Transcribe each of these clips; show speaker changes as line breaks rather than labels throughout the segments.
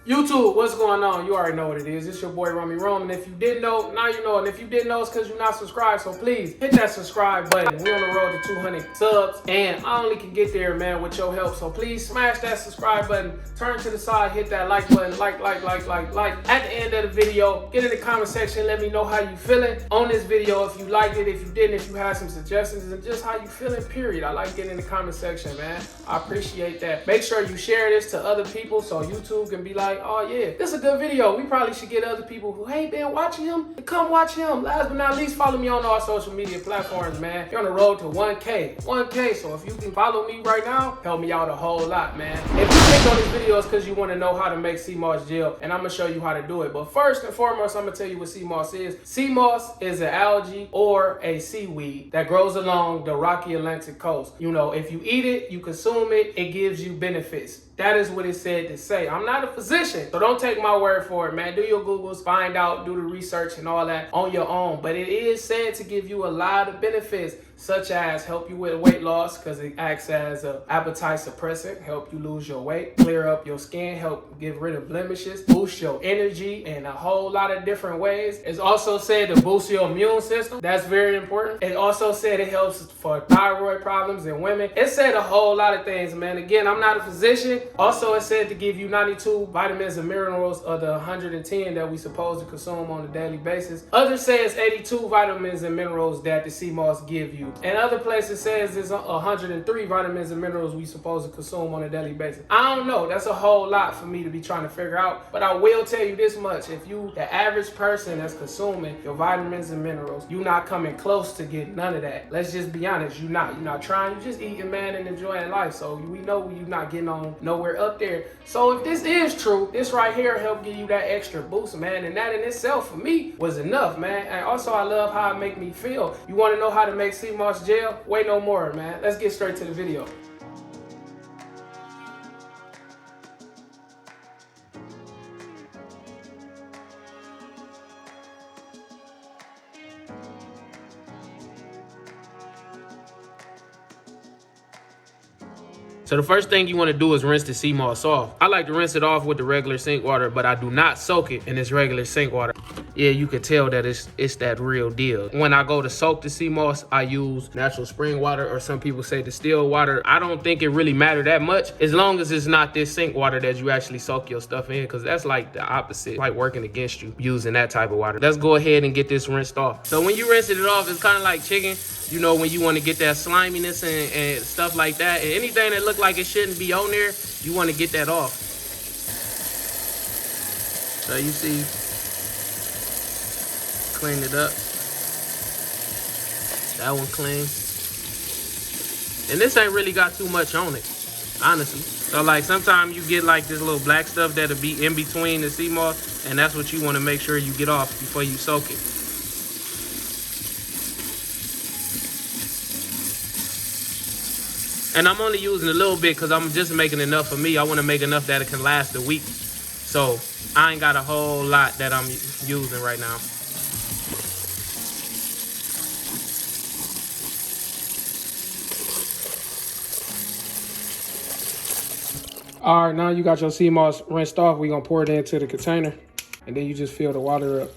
YouTube, what's going on? You already know what it is. It's your boy Rummy Rome, and if you didn't know, now you know. And if you didn't know, it's because you're not subscribed. So please hit that subscribe button. We're on the road to 200 subs, and I only can get there, man, with your help. So please smash that subscribe button. Turn to the side, hit that like button, like. At the end of the video, get in the comment section. Let me know how you feeling on this video. If you liked it, if you didn't, if you had some suggestions, and just how you feeling. Period. I like getting in the comment section, man. I appreciate that. Make sure you share this to other people so YouTube can be like, oh yeah, this is a good video. We probably should get other people who ain't been watching him to come watch him. Last but not least, follow me on all social media platforms, man. You're on the road to 1K. So if you can follow me right now, help me out a whole lot, man. If you clicked on this video, it's because you want to know how to make Seamoss gel, and I'm gonna show you how to do it. But first and foremost, I'm gonna tell you what Seamoss is. Seamoss is an algae or a seaweed that grows along the rocky Atlantic coast. You know, if you eat it, you consume it, it gives you benefits. That is what it said to say. I'm not a physician, so don't take my word for it, man. Do your Googles, find out, do the research and all that on your own. But it is said to give you a lot of benefits, such as help you with weight loss because it acts as an appetite suppressant, help you lose your weight, clear up your skin, help get rid of blemishes, boost your energy in a whole lot of different ways. It's also said to boost your immune system. That's very important. It also said it helps for thyroid problems in women. It said a whole lot of things, man. Again, I'm not a physician. Also, it said to give you 92 vitamins and minerals of the 110 that we supposed to consume on a daily basis. Others say it's 82 vitamins and minerals that the Seamoss give you. And other places says it's 103 vitamins and minerals we supposed to consume on a daily basis. I don't know. That's a whole lot for me to be trying to figure out. But I will tell you this much. If you, the average person that's consuming your vitamins and minerals, you're not coming close to getting none of that. Let's just be honest. You're not trying. You're just eating, man, and enjoying life. So we know you're not getting on nowhere up there. So if this is true, this right here help give you that extra boost, man. And that in itself for me was enough, man. And also I love how it make me feel. You want to know how to make Seamoss gel? Wait no more, man. Let's get straight to the video. So the first thing you want to do is rinse the Seamoss off. I like to rinse it off with the regular sink water, but I do not soak it in this regular sink water. Yeah, you can tell that it's that real deal. When I go to soak the Seamoss, I use natural spring water, or some people say distilled water. I don't think it really matters that much as long as it's not this sink water that you actually soak your stuff in, because that's like the opposite, like working against you using that type of water. Let's go ahead and get this rinsed off. So when you rinse it off, it's kind of like chicken. You know, when you want to get that sliminess and stuff like that, and anything that look like it shouldn't be on there, you want to get that off. So you see, clean it up. That one clean. And this ain't really got too much on it, honestly. So like sometimes you get like this little black stuff that'll be in between the Seamoss, and that's what you want to make sure you get off before you soak it. And I'm only using a little bit because I'm just making enough for me. I want to make enough that it can last a week. So I ain't got a whole lot that I'm using right now. All right, now you got your Seamoss rinsed off. We're going to pour it into the container. And then you just fill the water up.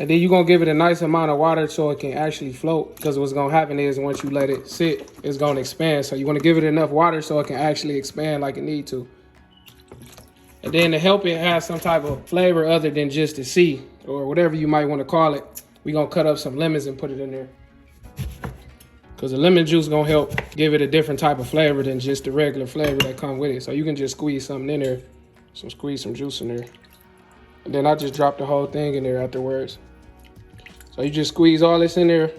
And then you're going to give it a nice amount of water so it can actually float. Because what's going to happen is once you let it sit, it's going to expand. So you want to give it enough water so it can actually expand like it needs to. And then to help it have some type of flavor other than just the sea or whatever you might want to call it, we're going to cut up some lemons and put it in there. Because the lemon juice is going to help give it a different type of flavor than just the regular flavor that come with it. So you can just squeeze something in there. Squeeze some juice in there. And then I just drop the whole thing in there afterwards. So you just squeeze all this in there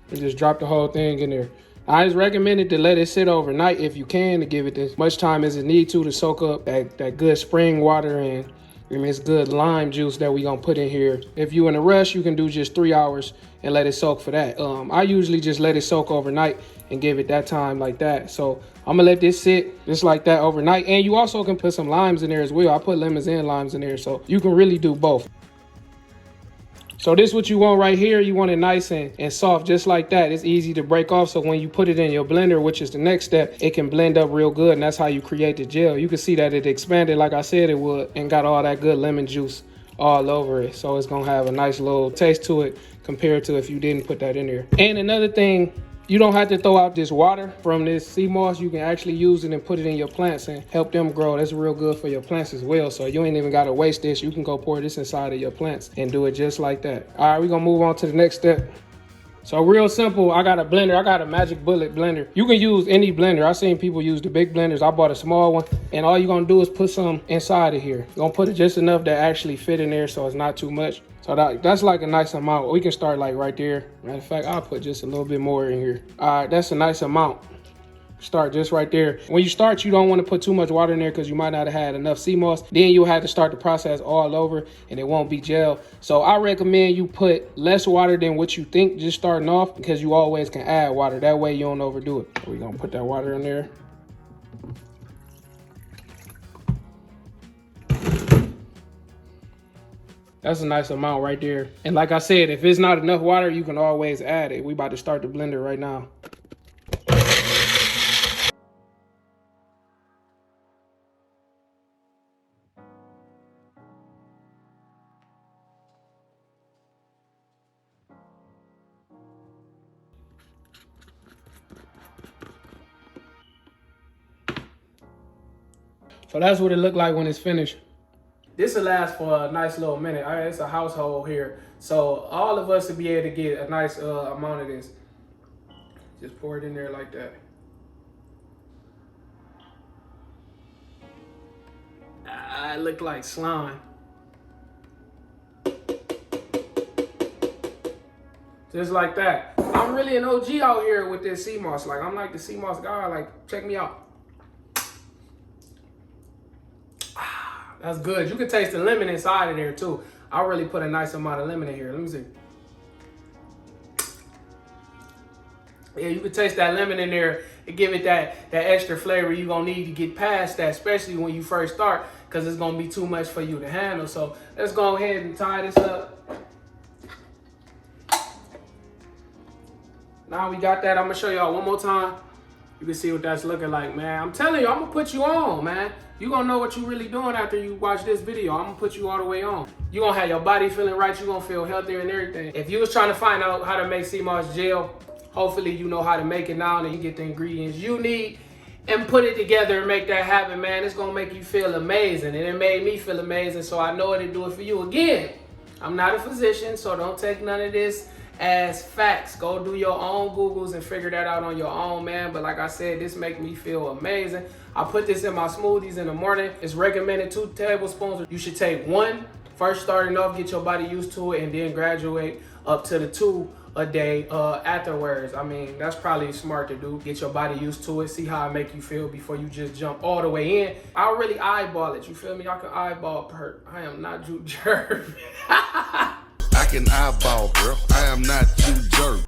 and just drop the whole thing in there. I just recommend it to let it sit overnight if you can, to give it as much time as it needs to soak up that good spring water and this good lime juice that we gonna put in here. If you in a rush, you can do just 3 hours and let it soak for that. I usually just let it soak overnight and give it that time like that. So I'm gonna let this sit just like that overnight. And you also can put some limes in there as well. I put lemons and limes in there, so you can really do both. So this is what you want right here. You want it nice and soft, just like that. It's easy to break off. So when you put it in your blender, which is the next step, it can blend up real good. And that's how you create the gel. You can see that it expanded like I said it would and got all that good lemon juice all over it. So it's gonna have a nice little taste to it compared to if you didn't put that in there. And another thing, you don't have to throw out this water from this Seamoss. You can actually use it and put it in your plants and help them grow. That's real good for your plants as well. So you ain't even got to waste this. You can go pour this inside of your plants and do it just like that. All right, we're going to move on to the next step. So real simple, I got a blender. I got a Magic Bullet blender. You can use any blender. I've seen people use the big blenders. I bought a small one. And all you're going to do is put some inside of here. You're going to put it just enough that actually fit in there so it's not too much. So that's like a nice amount. We can start like right there. Matter of fact, I'll put just a little bit more in here. All right, that's a nice amount. Start just right there. When you start, you don't want to put too much water in there because you might not have had enough Seamoss. Then you'll have to start the process all over and it won't be gel. So I recommend you put less water than what you think just starting off, because you always can add water. That way you don't overdo it. We're going to put that water in there. That's a nice amount right there. And like I said, if it's not enough water, you can always add it. We about to start the blender right now. So that's what it looked like when it's finished. This will last for a nice little minute. All right, it's a household here. So all of us will be able to get a nice amount of this. Just pour it in there like that. It looked like slime. Just like that. I'm really an OG out here with this Seamoss. Like, I'm like the Seamoss guy. Like, check me out. That's good. You can taste the lemon inside of there too. I really put a nice amount of lemon in here. Let me see. Yeah, you can taste that lemon in there and give it that extra flavor you're gonna need to get past that, especially when you first start, because it's gonna be too much for you to handle. So let's go ahead and tie this up. Now we got that. I'm gonna show y'all one more time. You can see what that's looking like, man. I'm telling you, I'm gonna put you on, man. You're gonna know what you're really doing after you watch this video. I'm gonna put you all the way on. You're gonna have your body feeling right. You're gonna feel healthier and everything. If you was trying to find out how to make Seamoss gel, hopefully you know how to make it now and you get the ingredients you need and put it together and make that happen, man. It's gonna make you feel amazing. And it made me feel amazing, so I know it'll do it for you. Again, I'm not a physician, so don't take none of this as facts. Go do your own Googles and figure that out on your own, man. But like I said, this make me feel amazing. I put this in my smoothies in the morning. It's recommended 2 tablespoons. You should take 1 first starting off, get your body used to it, and then graduate up to the 2 a day afterwards. I mean, that's probably smart to do. Get your body used to it, see how it make you feel before you just jump all the way in. I'll really eyeball it, you feel me? I can eyeball perk. I am not you jerk.
I can eyeball, bro. I am not you jerk.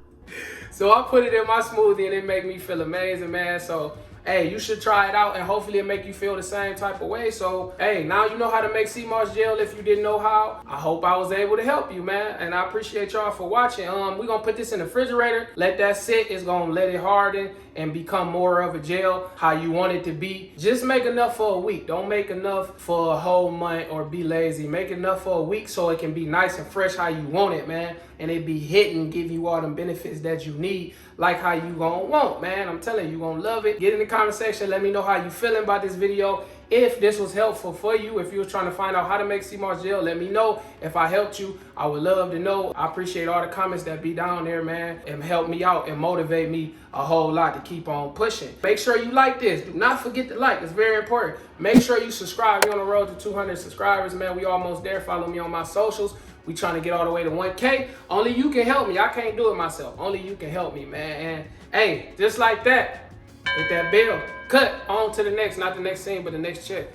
So I put it in my smoothie and it make me feel amazing, man. So hey, you should try it out and hopefully it make you feel the same type of way. So hey, now you know how to make Seamoss gel if you didn't know how. I hope I was able to help you, man. And I appreciate y'all for watching. We're gonna put this in the refrigerator, let that sit. It's gonna let it harden and become more of a gel how you want it to be. Just make enough for a week. Don't make enough for a whole month or be lazy. Make enough for a week so it can be nice and fresh how you want it, man. And it be hitting, give you all the benefits that you need, like how you gonna want, man. I'm telling you, gonna love it. Get in the comment section. Let me know how you feeling about this video. If this was helpful for you, if you was trying to find out how to make Seamoss gel, let me know. If I helped you, I would love to know. I appreciate all the comments that be down there, man, and help me out and motivate me a whole lot to keep on pushing. Make sure you like this. Do not forget to like. It's very important. Make sure you subscribe. We're on the road to 200 subscribers, man. We almost there. Follow me on my socials. We trying to get all the way to 1K. Only you can help me. I can't do it myself. Only you can help me, man. And hey, just like that, hit that bell. Cut on to the next, not the next scene, but the next check.